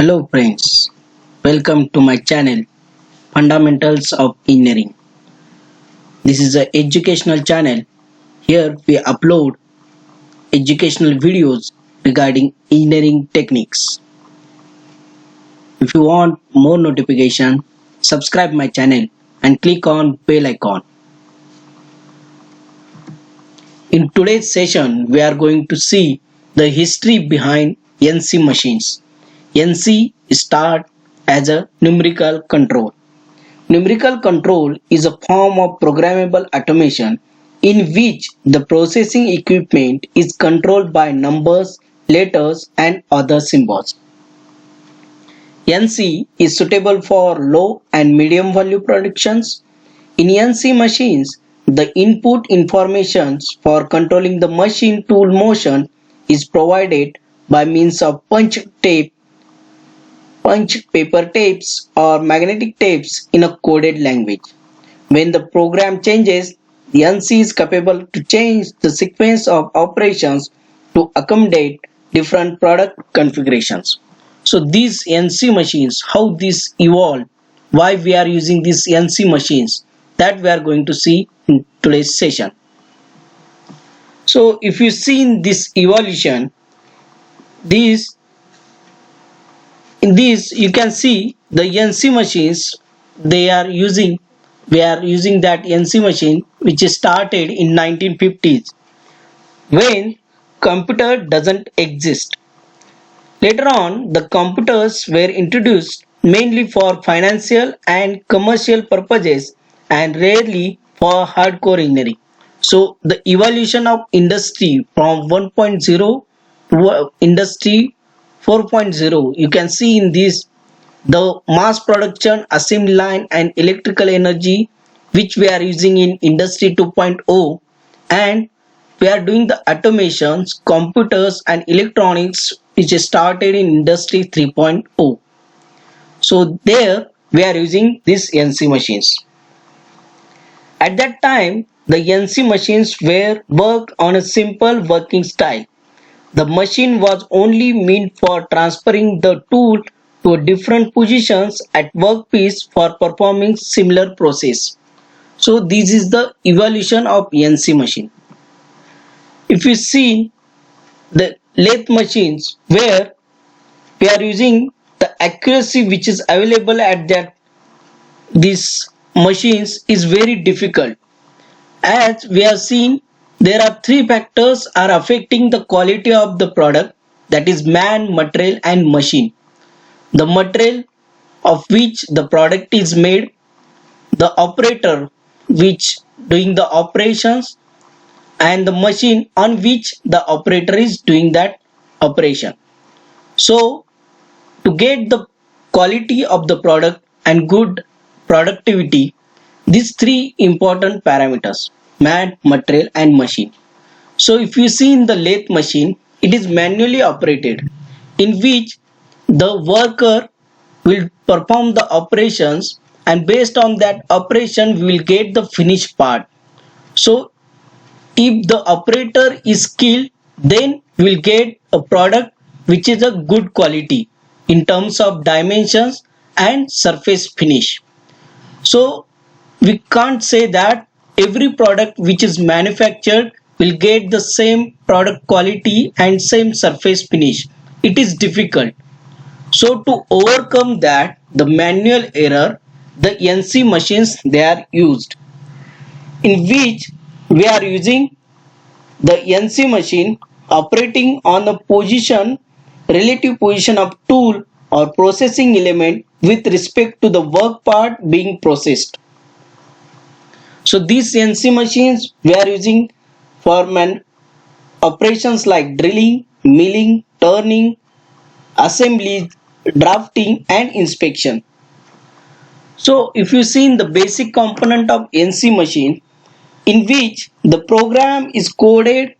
Hello friends, welcome to my channel Fundamentals of Engineering. This is an educational channel. Here we upload educational videos regarding engineering techniques. If you want more notification, subscribe my channel and click on bell icon. In today's session, we are going to see the history behind NC machines. NC start as a numerical control. Numerical control is a form of programmable automation in which the processing equipment is controlled by numbers, letters, and other symbols. NC is suitable for low and medium value productions. In NC machines, the input information for controlling the machine tool motion is provided by means of punch paper tapes or magnetic tapes in a coded language. When the program changes, the NC is capable to change the sequence of operations to accommodate different product configurations. So these NC machines, how this evolved, why we are using these NC machines, that we are going to see in today's session. So if you see in this evolution, these in this you can see the NC machines they are using we are using that NC machine which started in 1950s when computer doesn't exist. Later on the computers were introduced mainly for financial and commercial purposes and rarely for hardcore engineering. So the evolution of industry from 1.0 to industry 4.0, you can see in this the mass production assembly line and electrical energy which we are using in industry 2.0, and we are doing the automations computers and electronics which started in industry 3.0. So there we are using these NC machines. At that time the NC machines were worked on a simple working style. The machine was only meant for transferring the tool to different positions at workpiece for performing similar process. So this is the evolution of NC machine. If you see the lathe machines where we are using the accuracy which is available at that these machines is very difficult. As we have seen, there are three factors are affecting the quality of the product, that is man, material and machine. The material of which the product is made, the operator which doing the operations, and the machine on which the operator is doing that operation. So to get the quality of the product and good productivity, these three important parameters, man, material and machine. So if you see in the lathe machine, it is manually operated in which the worker will perform the operations, and based on that operation we will get the finished part. So if the operator is skilled, then we will get a product which is a good quality in terms of dimensions and surface finish. So we can't say that every product which is manufactured will get the same product quality and same surface finish. It is difficult. So to overcome that, the manual error, the NC machines they are used, in which we are using the NC machine operating on the relative position of tool or processing element with respect to the work part being processed. So these NC machines we are using for operations like drilling, milling, turning, assembly, drafting and inspection. So if you see in the basic component of NC machine, in which the program is coded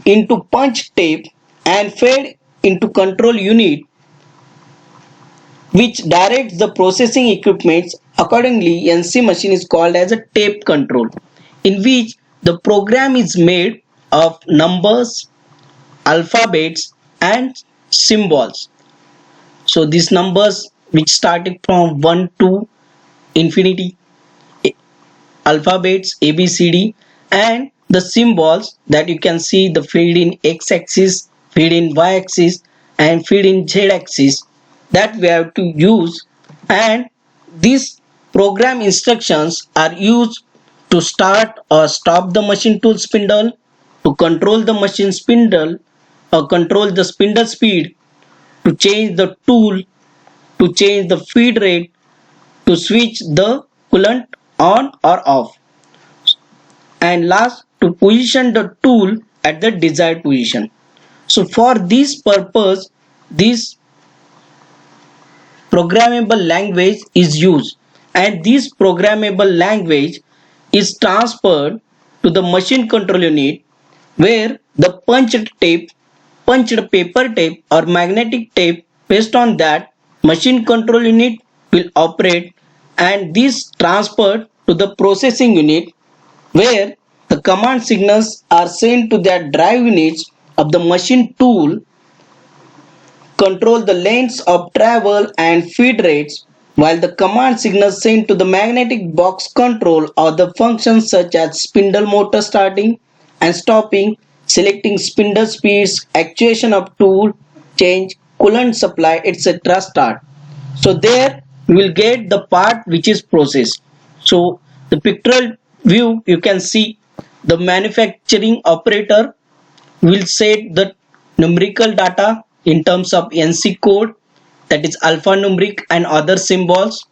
into punch tape and fed into control unit which directs the processing equipments accordingly. NC machine is called as a tape control, in which the program is made of numbers, alphabets and symbols. So these numbers which starting from 1 to infinity, alphabets A B C D, and the symbols that you can see, the field in x axis, field in y axis, and field in z axis, that we have to use. And these program instructions are used to start or stop the machine tool spindle, to control the machine spindle or control the spindle speed, to change the tool, to change the feed rate, to switch the coolant on or off, and last to position the tool at the desired position. So for this purpose, this programmable language is used, and this programmable language is transferred to the machine control unit, where the punched paper tape or magnetic tape, based on that machine control unit will operate, and this transferred to the processing unit, where the command signals are sent to their drive units of the machine tool, control the lengths of travel and feed rates, while the command signals sent to the magnetic box control or the functions such as spindle motor starting and stopping, selecting spindle speeds, actuation of tool, change, coolant supply, etc. start. So there you will get the part which is processed. So the pictorial view, you can see the manufacturing operator will set the numerical data in terms of NC code, that is alphanumeric and other symbols.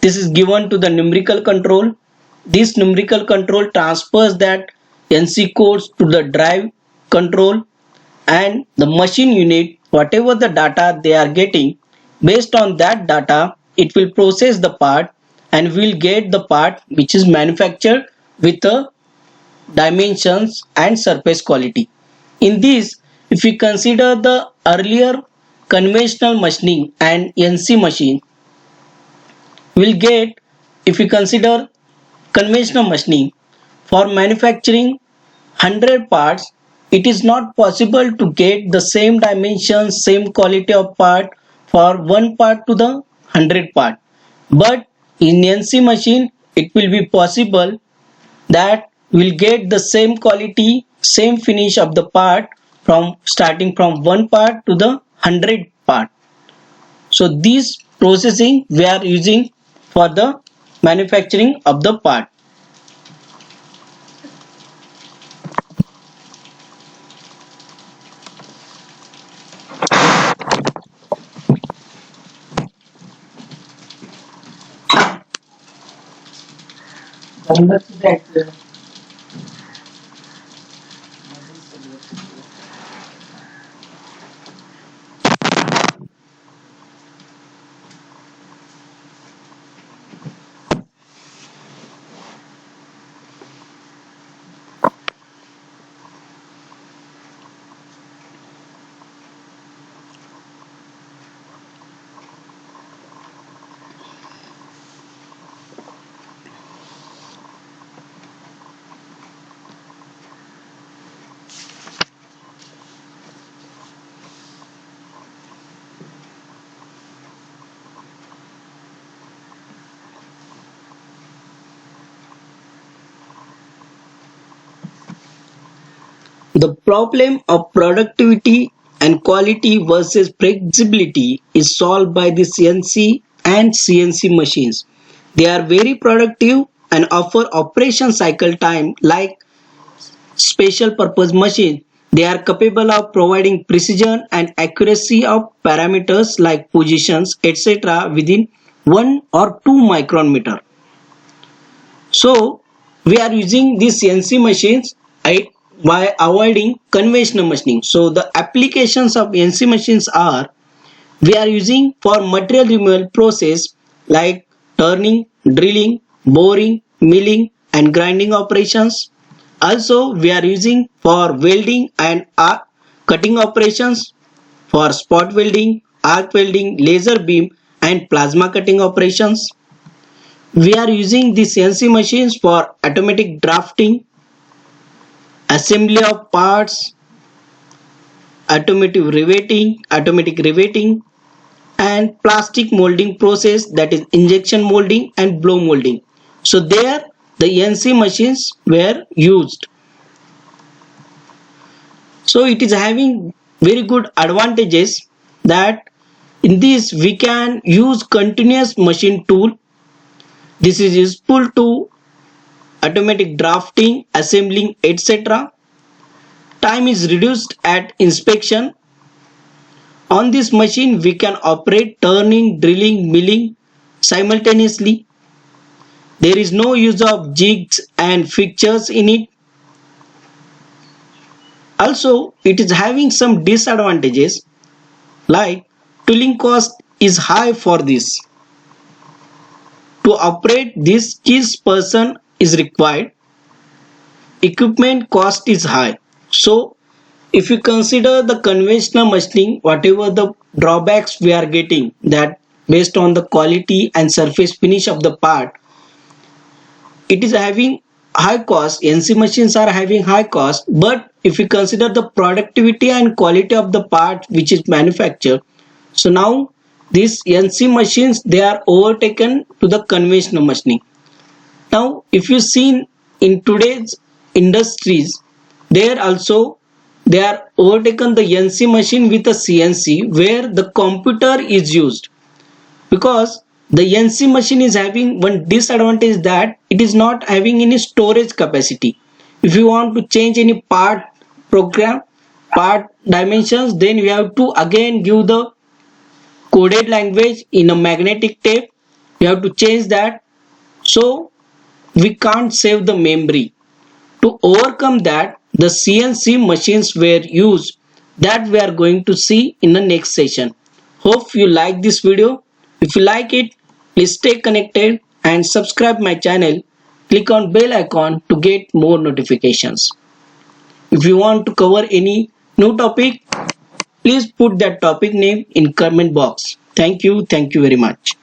This is given to the numerical control. This numerical control transfers that NC codes to the drive control, and the machine unit, whatever the data they are getting, based on that data it will process the part and will get the part which is manufactured with the dimensions and surface quality. In this, if we consider the earlier conventional machining and NC machine, will get, if we consider conventional machining, for manufacturing 100 parts, it is not possible to get the same dimensions, same quality of part for one part to the 100 part. But in NC machine, it will be possible that will get the same quality, same finish of the part from starting from one part to the 100 part. So this processing we are using for the manufacturing of the part. The problem of productivity and quality versus flexibility is solved by the CNC and CNC machines. They are very productive and offer operation cycle time like special purpose machines. They are capable of providing precision and accuracy of parameters like positions, etc. within 1 or 2 micron meter. So we are using these CNC machines by avoiding conventional machining. So the applications of NC machines are, we are using for material removal process like turning, drilling, boring, milling and grinding operations. Also we are using for welding and arc cutting operations, for spot welding, arc welding, laser beam and plasma cutting operations. We are using the CNC machines for automatic drafting, assembly of parts, automatic riveting, and plastic molding process, that is injection molding and blow molding. So there the NC machines were used. So it is having very good advantages that in this we can use continuous machine tool. This is useful to automatic drafting, assembling, etc. Time is reduced at inspection. On this machine we can operate turning, drilling, milling simultaneously. There is no use of jigs and fixtures in it. Also, it is having some disadvantages like tooling cost is high for this. To operate this, skilled person is required. Equipment cost is high. So if you consider the conventional machining, whatever the drawbacks we are getting, that based on the quality and surface finish of the part, it is having high cost. NC machines are having high cost, but if you consider the productivity and quality of the part which is manufactured, so now these NC machines, they are overtaken to the conventional machining. Now if you see in today's industries, there also they are overtaken the NC machine with a CNC where the computer is used, because the NC machine is having one disadvantage that it is not having any storage capacity. If you want to change any part program, part dimensions, then we have to again give the coded language in a magnetic tape. We have to change that, so we can't save the memory. To overcome that, the CNC machines were used, that we are going to see in the next session. Hope you like this video. If you like it, please stay connected and subscribe my channel. Click on bell icon to get more notifications. If you want to cover any new topic, please put that topic name in comment box. Thank you very much.